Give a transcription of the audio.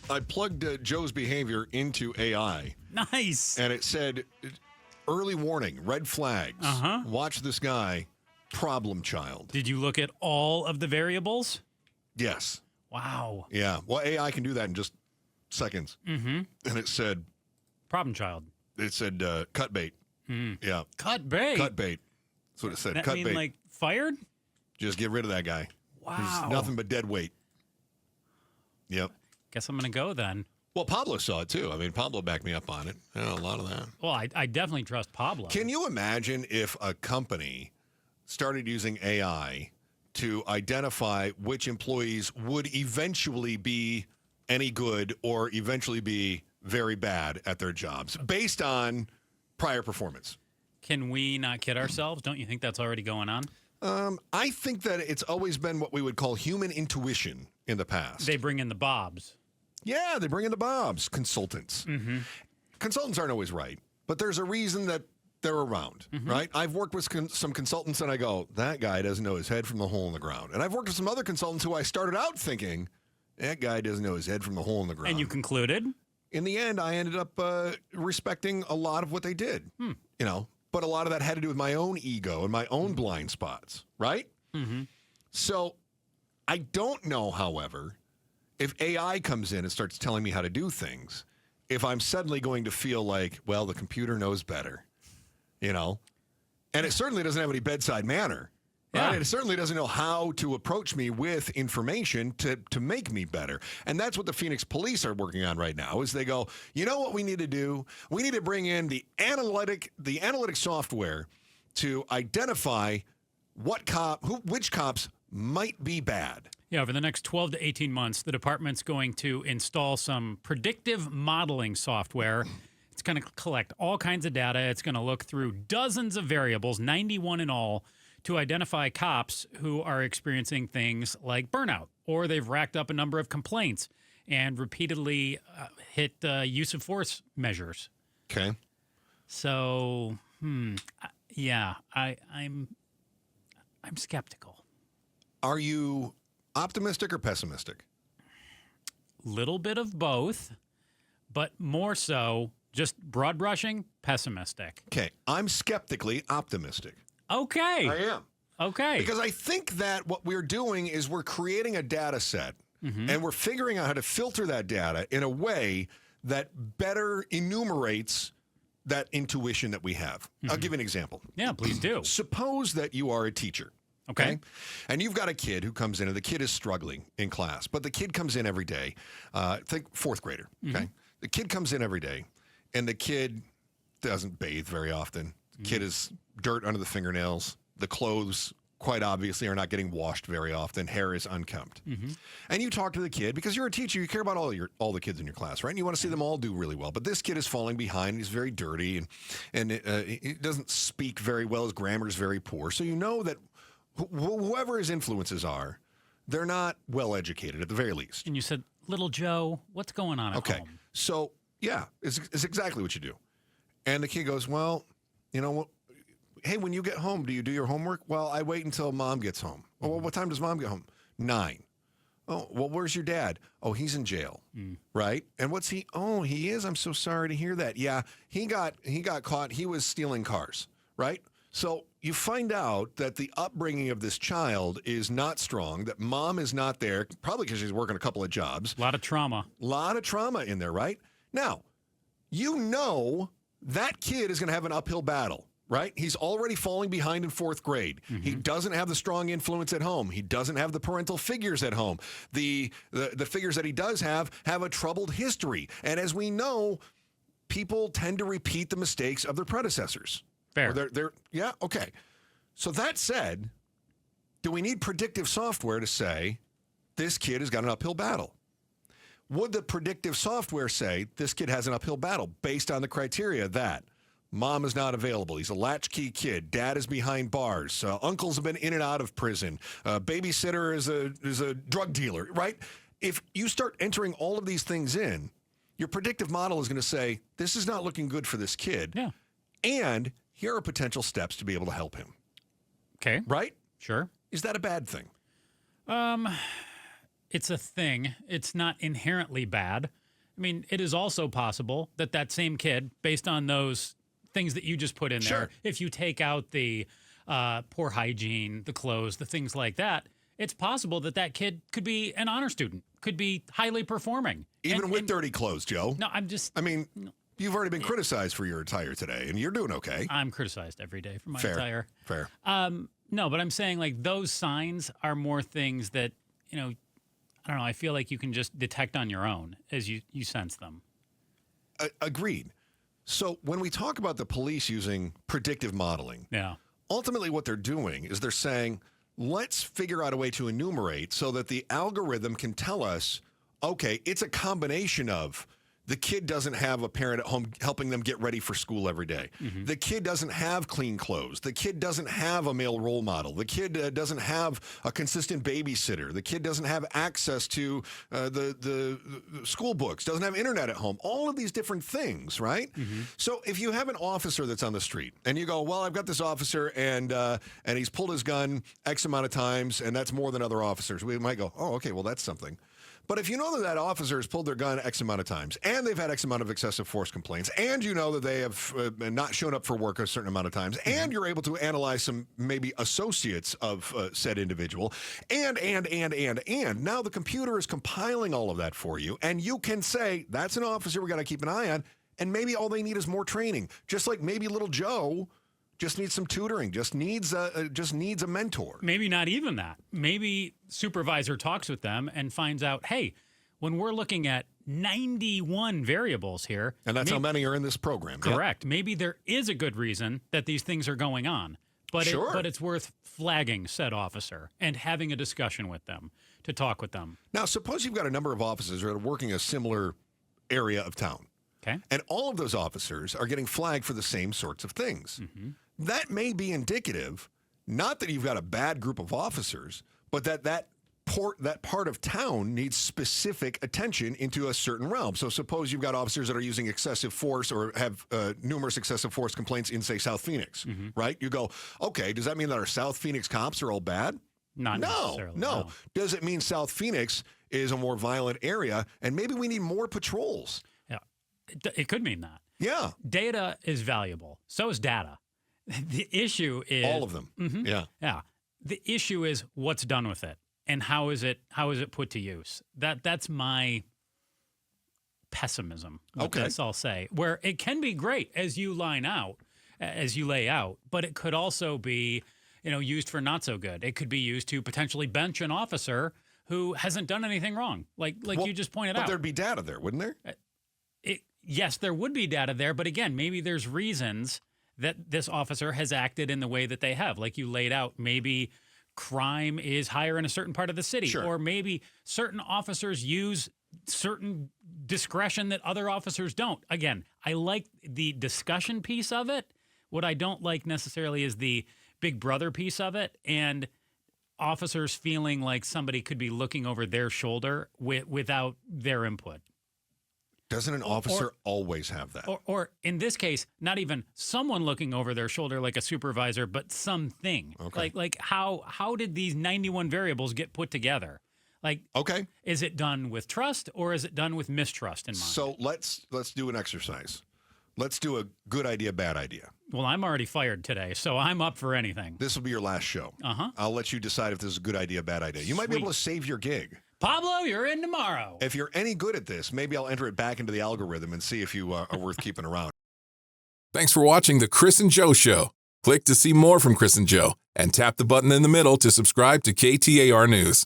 I plugged Joe's behavior into AI. Nice. And it said, early warning, red flags. Watch this guy, problem child. Did you look at all of the variables? Yes. Wow. Yeah. Well, AI can do that in just seconds. Mm-hmm. And it said... Problem child. It said cut bait. Yeah. Cut bait? Cut bait. That's what it said. That cut mean bait. like fired? Just get rid of that guy. Wow. He's nothing but dead weight. Yep. Guess I'm going to go then. Well, Pablo saw it too. I mean, Pablo backed me up on it. A lot of that. Well, I definitely trust Pablo. Can you imagine if a company started using AI to identify which employees would eventually be any good or eventually be very bad at their jobs based on prior performance? Can we not kid ourselves? Don't you think that's already going on? I think that it's always been what we would call human intuition in the past. They bring in the Bobs. Yeah, they bring in the Bobs, consultants. Mm-hmm. Consultants aren't always right, but there's a reason that they're around, right? I've worked with some consultants and I go, that guy doesn't know his head from the hole in the ground. And I've worked with some other consultants who I started out thinking, that guy doesn't know his head from the hole in the ground. And you concluded? In the end, I ended up respecting a lot of what they did, but a lot of that had to do with my own ego and my own blind spots, right? Mm-hmm. So I don't know, however, if AI comes in and starts telling me how to do things, if I'm suddenly going to feel like, well, the computer knows better, And it certainly doesn't have any bedside manner. Right? Yeah. It certainly doesn't know how to approach me with information to make me better. And that's what the Phoenix police are working on right now, is they go, you know what we need to do? We need to bring in the analytic software to identify which cops might be bad. Yeah, over the next 12 to 18 months, the department's going to install some predictive modeling software. It's going to collect all kinds of data. It's going to look through dozens of variables, 91 in all, to identify cops who are experiencing things like burnout, or they've racked up a number of complaints and repeatedly hit use of force measures. Okay. So, yeah, I'm skeptical. Are you optimistic or pessimistic? Little bit of both, but more so just broad brushing, pessimistic. Okay. I'm skeptically optimistic. Okay. I am. Okay. Because I think that what we're doing is we're creating a data set and we're figuring out how to filter that data in a way that better enumerates that intuition that we have. I'll give you an example. Yeah, please do. Suppose that you are a teacher. Okay. And you've got a kid who comes in and the kid is struggling in class, but the kid comes in every day. Think fourth grader. Okay. The kid comes in every day and the kid doesn't bathe very often. The kid is dirt under the fingernails. The clothes, quite obviously, are not getting washed very often. Hair is unkempt. And you talk to the kid because you're a teacher. You care about all the kids in your class, right? And you want to see them all do really well. But this kid is falling behind. He's very dirty and he doesn't speak very well. His grammar is very poor. So you know that whoever his influences are, they're not well educated at the very least. And you said, little Joe, what's going on at home? So, yeah, it's exactly what you do. And the kid goes, well, you know what? Hey, when you get home, do you do your homework? Well, I wait until mom gets home. Oh, well, what time does mom get home? 9. Oh, well, where's your dad? Oh, he's in jail, right? And what's he? Oh, he is. I'm so sorry to hear that. Yeah, he got caught. He was stealing cars, right? So you find out that the upbringing of this child is not strong, that mom is not there, probably because she's working a couple of jobs. A lot of trauma. A lot of trauma in there, right? Now, you know that kid is going to have an uphill battle, right? He's already falling behind in fourth grade. He doesn't have the strong influence at home. He doesn't have the parental figures at home. The figures that he does have a troubled history. And as we know, people tend to repeat the mistakes of their predecessors. Fair. Yeah, okay. So that said, do we need predictive software to say this kid has got an uphill battle? Would the predictive software say this kid has an uphill battle based on the criteria that mom is not available, he's a latchkey kid, dad is behind bars, uncles have been in and out of prison, babysitter is a drug dealer, right? If you start entering all of these things in, your predictive model is going to say, this is not looking good for this kid. Yeah. And here are potential steps to be able to help him. Okay. Right? Sure. Is that a bad thing? it's a thing. It's not inherently bad. I mean, it is also possible that that same kid, based on those things that you just put in there, Sure. if you take out the poor hygiene, the clothes, the things like that, it's possible that that kid could be an honor student, could be highly performing. Even with dirty clothes, Joe. No, I'm just... I mean, you've already been criticized for your attire today, and you're doing okay. I'm criticized every day for my Fair. attire. Fair. No, but I'm saying like those signs are more things that, you know, I don't know, I feel like you can just detect on your own as you sense them. Agreed. So when we talk about the police using predictive modeling, Yeah. ultimately what they're doing is they're saying, let's figure out a way to enumerate so that the algorithm can tell us, okay, it's a combination of the kid doesn't have a parent at home helping them get ready for school every day. Mm-hmm. The kid doesn't have clean clothes. The kid doesn't have a male role model. The kid doesn't have a consistent babysitter. The kid doesn't have access to the school books, doesn't have internet at home. All of these different things, right? Mm-hmm. So if you have an officer that's on the street and you go, well, I've got this officer and he's pulled his gun X amount of times and that's more than other officers, we might go, oh, okay, well, that's something. But if you know that that officer has pulled their gun X amount of times and they've had X amount of excessive force complaints and you know that they have not shown up for work a certain amount of times and you're able to analyze some maybe associates of said individual and now the computer is compiling all of that for you and you can say that's an officer we got to keep an eye on and maybe all they need is more training. Just like maybe little Joe just needs some tutoring, just needs a mentor. Maybe not even that. Maybe supervisor talks with them and finds out, hey, when we're looking at 91 variables here. And that's how many are in this program. Correct. Yep. Maybe there is a good reason that these things are going on. But, sure. But it's worth flagging said officer and having a discussion with them to talk with them. Now, suppose you've got a number of officers that are working a similar area of town. Okay. And all of those officers are getting flagged for the same sorts of things. Mm-hmm. That may be indicative, not that you've got a bad group of officers, but that part of town needs specific attention into a certain realm. So suppose you've got officers that are using excessive force or have numerous excessive force complaints in, say, South Phoenix, right? You go, okay, does that mean that our South Phoenix cops are all bad? Not necessarily. No. Does it mean South Phoenix is a more violent area and maybe we need more patrols? Yeah, it could mean that. Yeah. Data is valuable. So is data. The issue is all of them. Mm-hmm. Yeah. Yeah. The issue is what's done with it and how is it put to use. That's my pessimism. Okay. That's I'll say. Where it can be great as you lay out, but it could also be, used for not so good. It could be used to potentially bench an officer who hasn't done anything wrong. Like you just pointed out. But there'd be data there, wouldn't there? Yes, there would be data there, but again, maybe there's reasons that this officer has acted in the way that they have. Like you laid out, maybe crime is higher in a certain part of the city, sure. Or maybe certain officers use certain discretion that other officers don't. Again, I like the discussion piece of it. What I don't like necessarily is the big brother piece of it and officers feeling like somebody could be looking over their shoulder without their input. Doesn't an officer always have that? Or in this case, not even someone looking over their shoulder like a supervisor, but something. Okay. Like how did these 91 variables get put together? Like, okay, is it done with trust or is it done with mistrust in mind? So let's do an exercise. Let's do a good idea, bad idea. Well, I'm already fired today, so I'm up for anything. This will be your last show. Uh-huh. I'll let you decide if this is a good idea, bad idea. You might be able to save your gig. Pablo, you're in tomorrow. If you're any good at this, maybe I'll enter it back into the algorithm and see if you are worth keeping around. Thanks for watching The Chris and Joe Show. Click to see more from Chris and Joe and tap the button in the middle to subscribe to KTAR News.